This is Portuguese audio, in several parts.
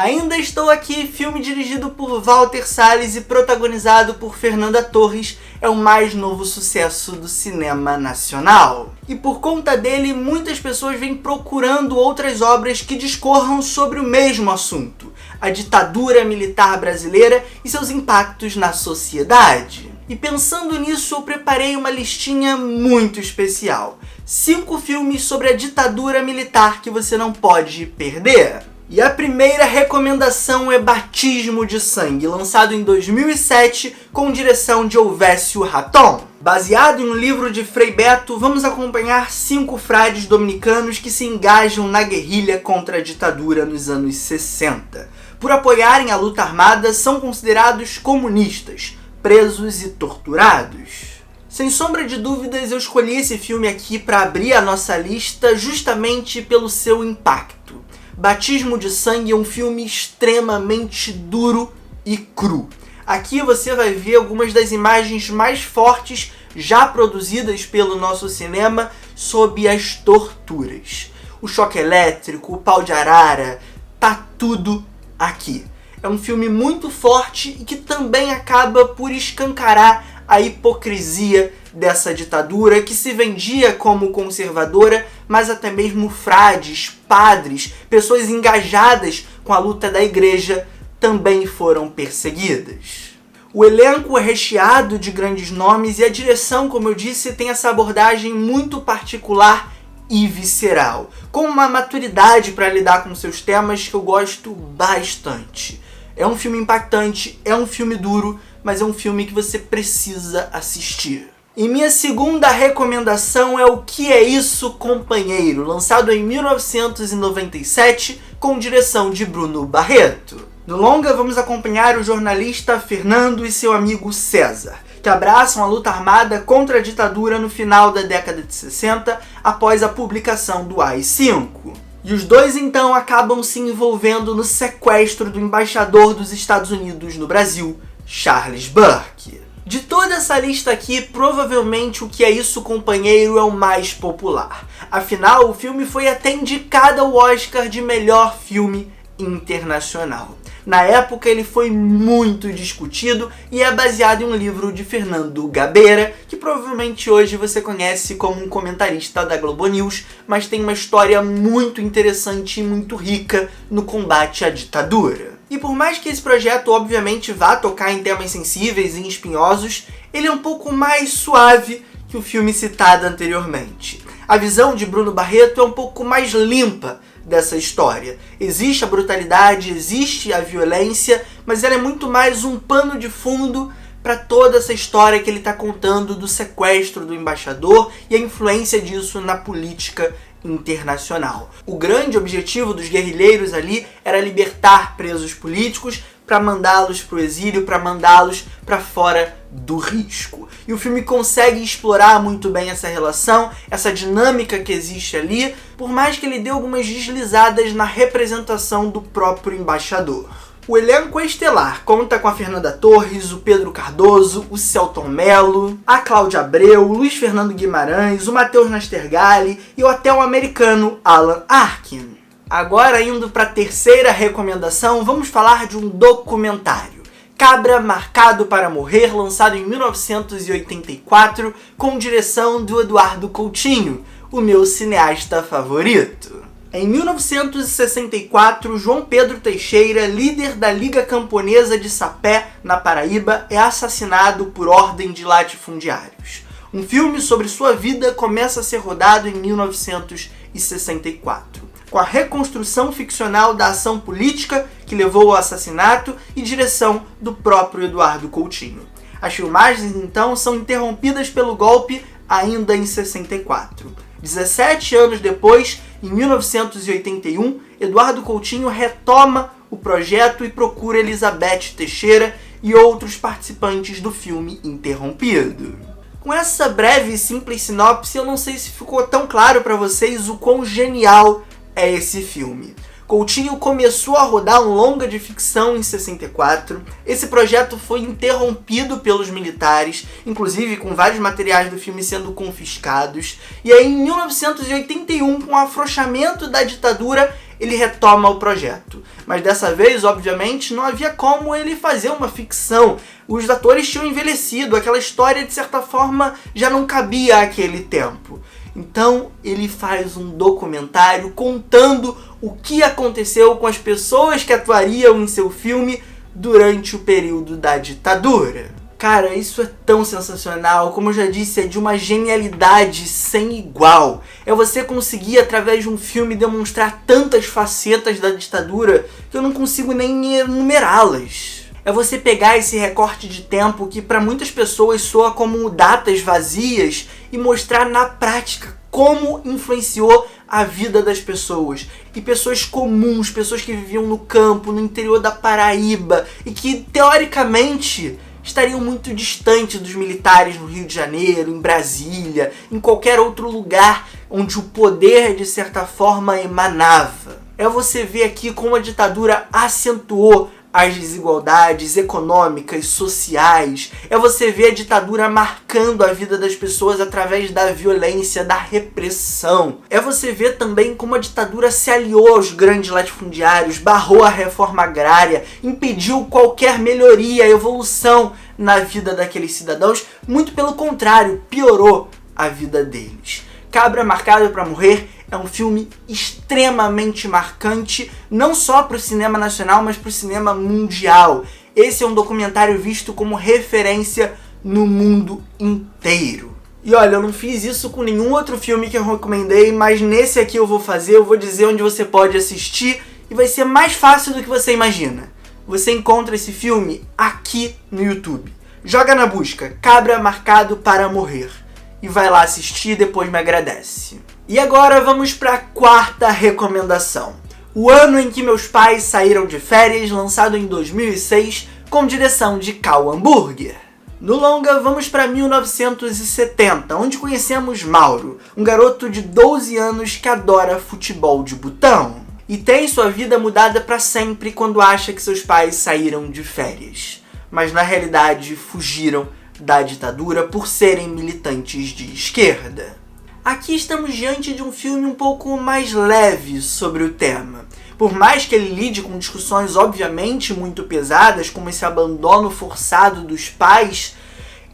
Ainda Estou Aqui, filme dirigido por Walter Salles e protagonizado por Fernanda Torres, é o mais novo sucesso do cinema nacional. E por conta dele, muitas pessoas vêm procurando outras obras que discorram sobre o mesmo assunto, a ditadura militar brasileira e seus impactos na sociedade. E pensando nisso, eu preparei uma listinha muito especial. 5 filmes sobre a ditadura militar que você não pode perder. E a primeira recomendação é Batismo de Sangue, lançado em 2007 com direção de Ovésio Raton. Baseado em um livro de Frei Beto, vamos acompanhar 5 frades dominicanos que se engajam na guerrilha contra a ditadura nos anos 60. Por apoiarem a luta armada, são considerados comunistas, presos e torturados. Sem sombra de dúvidas, eu escolhi esse filme aqui para abrir a nossa lista justamente pelo seu impacto. Batismo de Sangue é um filme extremamente duro e cru. Aqui você vai ver algumas das imagens mais fortes já produzidas pelo nosso cinema sob as torturas. O choque elétrico, o pau de arara, tá tudo aqui. É um filme muito forte e que também acaba por escancarar a hipocrisia dessa ditadura que se vendia como conservadora, mas até mesmo frades, padres, pessoas engajadas com a luta da igreja também foram perseguidas. O elenco é recheado de grandes nomes e a direção, como eu disse, tem essa abordagem muito particular e visceral, com uma maturidade para lidar com seus temas que eu gosto bastante. É um filme impactante, é um filme duro, mas é um filme que você precisa assistir. E minha segunda recomendação é O Que É Isso, Companheiro, lançado em 1997 com direção de Bruno Barreto. No longa vamos acompanhar o jornalista Fernando e seu amigo César, que abraçam a luta armada contra a ditadura no final da década de 60, após a publicação do AI-5. E os dois então acabam se envolvendo no sequestro do embaixador dos Estados Unidos no Brasil, Charles Burke. De toda essa lista aqui, provavelmente O Que É Isso, Companheiro é o mais popular. Afinal, o filme foi até indicado ao Oscar de melhor filme internacional. Na época ele foi muito discutido e é baseado em um livro de Fernando Gabeira, que provavelmente hoje você conhece como um comentarista da Globo News, mas tem uma história muito interessante e muito rica no combate à ditadura. E por mais que esse projeto obviamente vá tocar em temas sensíveis e espinhosos, ele é um pouco mais suave que o filme citado anteriormente. A visão de Bruno Barreto é um pouco mais limpa dessa história. Existe a brutalidade, existe a violência, mas ela é muito mais um pano de fundo para toda essa história que ele está contando do sequestro do embaixador e a influência disso na política internacional. O grande objetivo dos guerrilheiros ali era libertar presos políticos para mandá-los para o exílio, para mandá-los para fora do risco. E o filme consegue explorar muito bem essa relação, essa dinâmica que existe ali, por mais que ele dê algumas deslizadas na representação do próprio embaixador. O elenco é estelar, conta com a Fernanda Torres, o Pedro Cardoso, o Selton Mello, a Cláudia Abreu, o Luiz Fernando Guimarães, o Matheus Nastergalli e até o americano Alan Arkin. Agora, indo para a terceira recomendação, vamos falar de um documentário. Cabra Marcado para Morrer, lançado em 1984, com direção do Eduardo Coutinho, o meu cineasta favorito. Em 1964, João Pedro Teixeira, líder da Liga Camponesa de Sapé, na Paraíba, é assassinado por ordem de latifundiários. Um filme sobre sua vida começa a ser rodado em 1964, com a reconstrução ficcional da ação política que levou ao assassinato e direção do próprio Eduardo Coutinho. As filmagens, então, são interrompidas pelo golpe ainda em 64. 17 anos depois, em 1981, Eduardo Coutinho retoma o projeto e procura Elizabeth Teixeira e outros participantes do filme interrompido. Com essa breve e simples sinopse, eu não sei se ficou tão claro para vocês o quão genial é esse filme. Coutinho começou a rodar um longa de ficção em 64. Esse projeto foi interrompido pelos militares, inclusive com vários materiais do filme sendo confiscados. E aí, em 1981, com o afrouxamento da ditadura, ele retoma o projeto. Mas dessa vez, obviamente, não havia como ele fazer uma ficção. Os atores tinham envelhecido, aquela história, de certa forma, já não cabia àquele tempo. Então, ele faz um documentário contando o que aconteceu com as pessoas que atuariam em seu filme durante o período da ditadura. Cara, isso é tão sensacional, como eu já disse, é de uma genialidade sem igual. É você conseguir, através de um filme, demonstrar tantas facetas da ditadura que eu não consigo nem enumerá-las. É você pegar esse recorte de tempo que para muitas pessoas soa como datas vazias e mostrar na prática como influenciou a vida das pessoas. E pessoas comuns, pessoas que viviam no campo, no interior da Paraíba e que, teoricamente, estariam muito distantes dos militares no Rio de Janeiro, em Brasília, em qualquer outro lugar onde o poder, de certa forma, emanava. É você ver aqui como a ditadura acentuou as desigualdades econômicas, sociais. É você ver a ditadura marcando a vida das pessoas através da violência, da repressão. É você ver também como a ditadura se aliou aos grandes latifundiários, barrou a reforma agrária, impediu qualquer melhoria, evolução na vida daqueles cidadãos. Muito pelo contrário, piorou a vida deles. Cabra Marcado para Morrer é um filme extremamente marcante, não só para o cinema nacional, mas para o cinema mundial. Esse é um documentário visto como referência no mundo inteiro. E olha, eu não fiz isso com nenhum outro filme que eu recomendei, mas nesse aqui eu vou dizer onde você pode assistir e vai ser mais fácil do que você imagina. Você encontra esse filme aqui no YouTube. Joga na busca, Cabra Marcado para Morrer. E vai lá assistir e depois me agradece. E agora vamos para a quarta recomendação. O Ano em que Meus Pais Saíram de Férias, lançado em 2006, com direção de Cal Hamburger. No longa, vamos para 1970, onde conhecemos Mauro, um garoto de 12 anos que adora futebol de botão. E tem sua vida mudada para sempre quando acha que seus pais saíram de férias. Mas na realidade fugiram da ditadura por serem militantes de esquerda. Aqui estamos diante de um filme um pouco mais leve sobre o tema. Por mais que ele lide com discussões obviamente muito pesadas, como esse abandono forçado dos pais,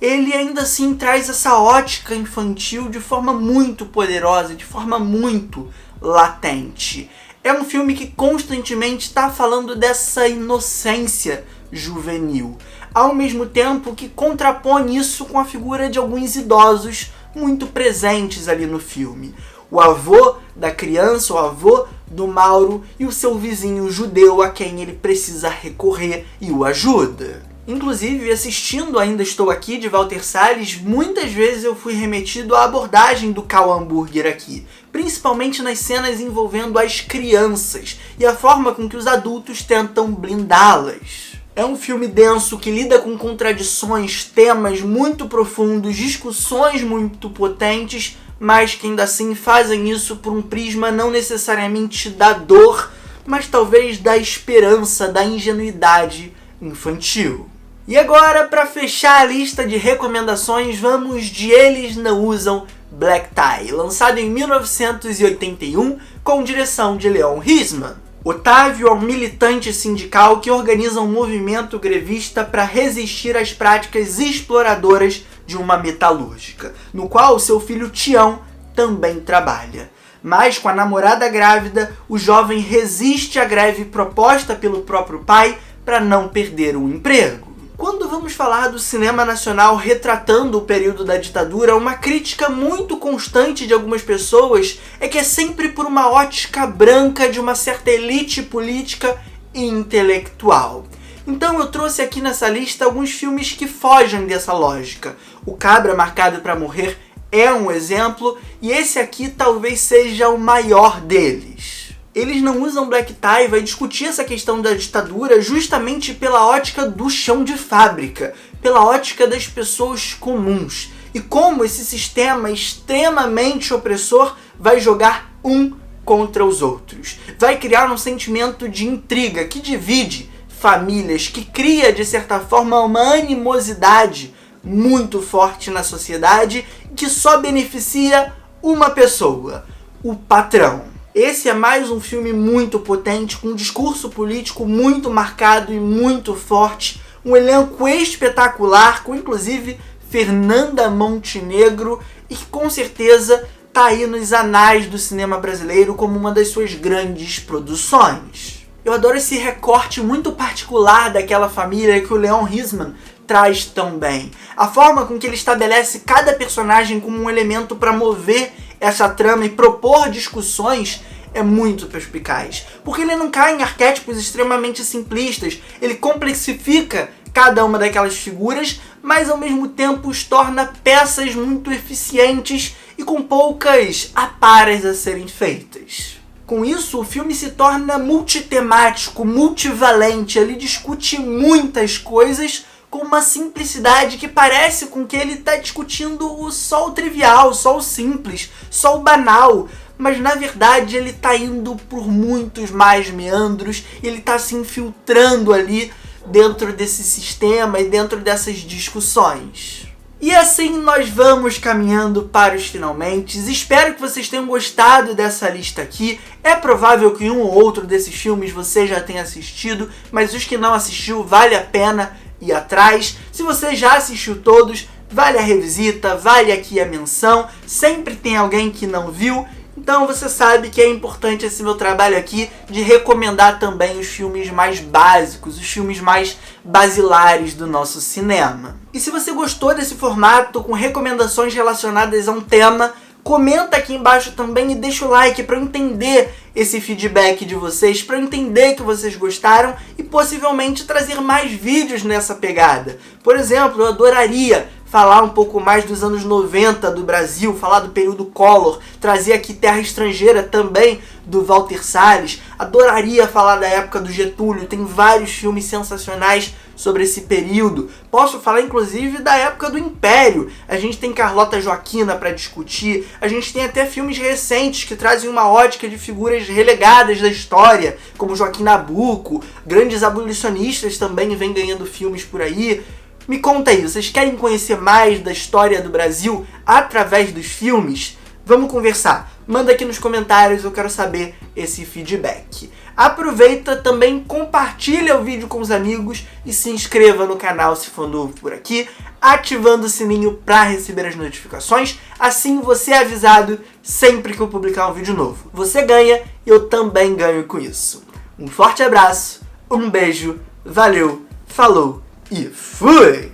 ele ainda assim traz essa ótica infantil de forma muito poderosa, de forma muito latente. É um filme que constantemente está falando dessa inocência juvenil, ao mesmo tempo que contrapõe isso com a figura de alguns idosos muito presentes ali no filme. O avô da criança, o avô do Mauro e o seu vizinho judeu a quem ele precisa recorrer e o ajuda. Inclusive, assistindo Ainda Estou Aqui, de Walter Salles, muitas vezes eu fui remetido à abordagem do Cal Hamburger aqui, principalmente nas cenas envolvendo as crianças e a forma com que os adultos tentam blindá-las. É um filme denso que lida com contradições, temas muito profundos, discussões muito potentes, mas que ainda assim fazem isso por um prisma não necessariamente da dor, mas talvez da esperança, da ingenuidade infantil. E agora, para fechar a lista de recomendações, vamos de Eles Não Usam Black Tie, lançado em 1981, com direção de Leon Risman. Otávio é um militante sindical que organiza um movimento grevista para resistir às práticas exploradoras de uma metalúrgica, no qual seu filho Tião também trabalha. Mas com a namorada grávida, o jovem resiste à greve proposta pelo próprio pai para não perder o emprego. Quando vamos falar do cinema nacional retratando o período da ditadura, uma crítica muito constante de algumas pessoas é que é sempre por uma ótica branca de uma certa elite política e intelectual. Então eu trouxe aqui nessa lista alguns filmes que fogem dessa lógica. O Cabra Marcado para Morrer é um exemplo, e esse aqui talvez seja o maior deles. Eles Não Usam Black Tie vai discutir essa questão da ditadura justamente pela ótica do chão de fábrica, pela ótica das pessoas comuns, e como esse sistema extremamente opressor vai jogar um contra os outros. Vai criar um sentimento de intriga que divide famílias, que cria, de certa forma, uma animosidade muito forte na sociedade que só beneficia uma pessoa, o patrão. Esse é mais um filme muito potente, com um discurso político muito marcado e muito forte, um elenco espetacular, com inclusive Fernanda Montenegro, e que com certeza tá aí nos anais do cinema brasileiro como uma das suas grandes produções. Eu adoro esse recorte muito particular daquela família que o Leon Risman traz tão bem. A forma com que ele estabelece cada personagem como um elemento para mover essa trama e propor discussões é muito perspicaz. Porque ele não cai em arquétipos extremamente simplistas, ele complexifica cada uma daquelas figuras, mas ao mesmo tempo os torna peças muito eficientes e com poucas aparas a serem feitas. Com isso, o filme se torna multitemático, multivalente, ele discute muitas coisas com uma simplicidade que parece com que ele está discutindo só o trivial, só o simples, só o banal, mas na verdade ele está indo por muitos mais meandros, ele está se infiltrando ali dentro desse sistema e dentro dessas discussões. E assim nós vamos caminhando para os finalmente. Espero que vocês tenham gostado dessa lista aqui. É provável que um ou outro desses filmes você já tenha assistido, mas os que não assistiu vale a pena ir atrás. Se você já assistiu todos, vale a revisita, vale aqui a menção. Sempre tem alguém que não viu. Então você sabe que é importante esse meu trabalho aqui de recomendar também os filmes mais básicos, os filmes mais basilares do nosso cinema. E se você gostou desse formato com recomendações relacionadas a um tema, comenta aqui embaixo também e deixa o like para eu entender esse feedback de vocês, para eu entender que vocês gostaram e possivelmente trazer mais vídeos nessa pegada. Por exemplo, eu adoraria falar um pouco mais dos anos 90 do Brasil, falar do período Collor, trazer aqui Terra Estrangeira também do Walter Salles. Adoraria falar da época do Getúlio, tem vários filmes sensacionais sobre esse período. Posso falar inclusive da época do Império. A gente tem Carlota Joaquina para discutir, a gente tem até filmes recentes que trazem uma ótica de figuras relegadas da história, como Joaquim Nabuco, grandes abolicionistas também vêm ganhando filmes por aí. Me conta aí, vocês querem conhecer mais da história do Brasil através dos filmes? Vamos conversar. Manda aqui nos comentários, eu quero saber esse feedback. Aproveita também, compartilha o vídeo com os amigos e se inscreva no canal se for novo por aqui, ativando o sininho para receber as notificações, assim você é avisado sempre que eu publicar um vídeo novo. Você ganha e eu também ganho com isso. Um forte abraço, um beijo, valeu, falou! E fui!